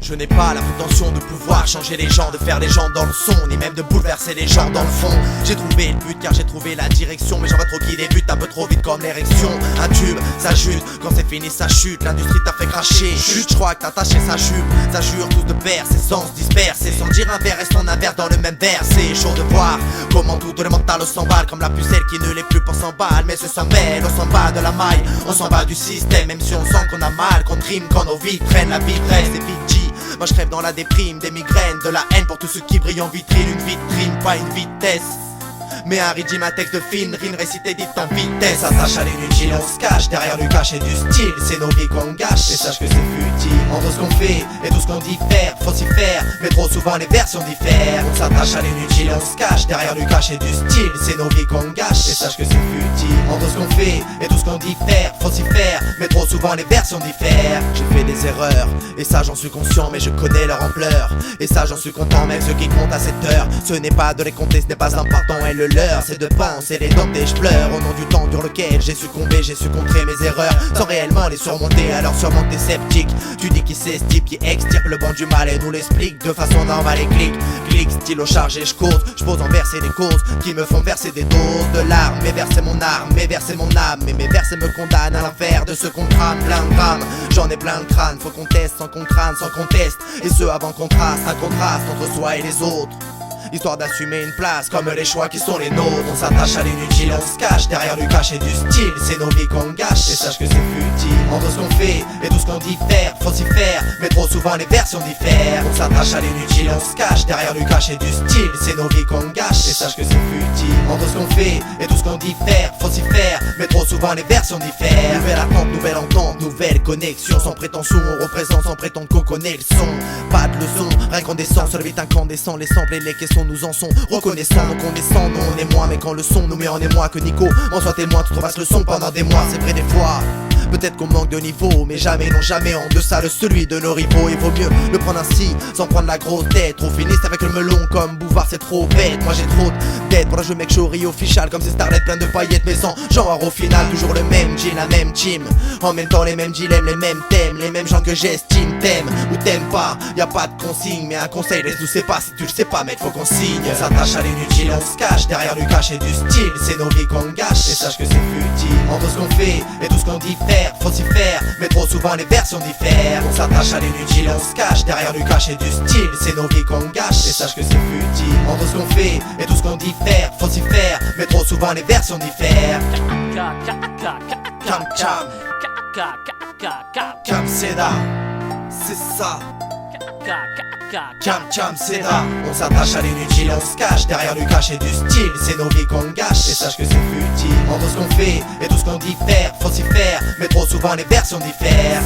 Je n'ai pas la prétention de pouvoir changer les gens, de faire les gens dans le son, ni même de bouleverser les gens dans le fond. J'ai trouvé le but car j'ai trouvé la direction, mais j'en vois trop qui débute un peu trop vite comme l'érection. Un tube, ça jute, quand c'est fini ça chute, l'industrie t'a fait cracher. Chut, je crois que t'as taché sa jupe, ça jure tous de pair, ses sens dispersés, sans dire un verre et son inverse dans le même verre. C'est chaud de voir comment tout le mental s'emballe, comme la pucelle qui ne l'est plus pour 100 balles, mais se s'en mêle, on s'en bat de la maille, on s'en bat du système, même si on sent qu'on a mal, qu'on trime quand nos vies traînent, la vie reste et vite. Moi je rêve dans la déprime, des migraines, de la haine pour tous ceux qui brillent en vitrine. Une vitrine, pas une vitesse, mais un rythme, un texte de fine, rime récité dit en vitesse. Attache à l'inutile, on se cache derrière le cachet du style. C'est nos vies qu'on gâche, et sache que c'est futile. Entre ce qu'on fait et tout ce qu'on dit faire, faut s'y faire, mais trop souvent les versions diffèrent. On s'attache à l'inutile, on se cache derrière le cachet du style. C'est nos vies qu'on gâche, et sache que c'est futile. Entre ce qu'on fait et tout ce qu'on dit faire, faut s'y faire, mais trop souvent les versions diffèrent. J'ai fait des erreurs, et ça j'en suis conscient, mais je connais leur ampleur. Et ça j'en suis content, même ceux qui comptent à cette heure. Ce n'est pas de les compter, ce n'est pas important, et le leur, c'est de penser les dompter. Je pleure au nom du temps sur lequel j'ai succombé, j'ai su contrer mes erreurs sans réellement les surmonter. Alors sûrement t'es sceptique, tu dis qu'il s'estime, qui extirpe le bon du mal et nous l'explique de façon normale et clic, stylo chargé, je cause, je pose en verser des causes qui me font verser des doses de larmes. Mais verser mon arme, mais verser mon âme, mais mes versets me condamnent à l'enfer de ceux qu'on crame, plein de drames. J'en ai plein le crâne, faut qu'on teste sans qu'on crâne, sans qu'on teste, et ce avant qu'on trace un contraste entre soi et les autres, histoire d'assumer une place comme les choix qui sont les nôtres. On s'attache à l'inutile, on se cache derrière le cachet du style. C'est nos vies qu'on gâche, et sache que c'est futile. Entre ce qu'on fait et tout ce qu'on dit faire, faut s'y faire, mais trop souvent les versions diffèrent. On s'attache à l'inutile, on se cache derrière le cachet du style. C'est nos vies qu'on gâche, et sache que c'est futile. Entre ce qu'on fait et tout ce qu'on dit faire, faut s'y faire, mais trop souvent les versions diffèrent. Nouvelle attente, nouvelle entente, nouvelle connexion. Sans prétention, on représente sans prétendre qu'on connaît le son. Pas de leçon, rien qu'on descend sur le beat incandescent. Les samples et les questions nous en sont reconnaissants, donc on descend, non on est moins. Mais quand le son nous met en émoi, que Nico m'en soit témoin, tout fasse le son pendant des mois. C'est vrai des fois, peut-être qu'on manque de niveau, mais jamais, non jamais en deçà de celui de nos rivaux. Il vaut mieux le prendre ainsi, sans prendre la grosse tête. Trop finiste avec le melon comme Bouvard, c'est trop bête. Moi j'ai trop d'aide pour un jeu mec chori official, comme ces starlets plein de paillettes, mais sans genre au final. Toujours le même jean, la même team, en même temps les mêmes dilemmes, les mêmes thèmes, les mêmes gens que j'estime. T'aimes ou t'aimes pas, y a pas de consigne, mais un conseil laisse-nous sais pas. Si tu le sais pas mec, faut qu'on signe. On s'attache à l'inutile, on se cache derrière le cachet du style. C'est nos vies qu'on gâche, et sache que c'est futile. Entre ce qu'on fait et tout ce qu'on dit faire, faut s'y faire, mais trop souvent les versions diffèrent. On s'attache à l'inutile, on se cache derrière le cachet du style. C'est nos vies qu'on gâche, et sache que c'est futile. Entre ce qu'on fait et tout ce qu'on dit faire, faut s'y faire, mais trop souvent les versions diffèrent. Cam Seda, c'est ça. Cam Seda. On s'attache à l'inutile, on se cache derrière le cachet du style. C'est nos vies qu'on gâche, et sache que c'est futile. Entre ce qu'on fait et tout ce qu'on dit faire, faut s'y faire, mais trop souvent les versions diffèrent.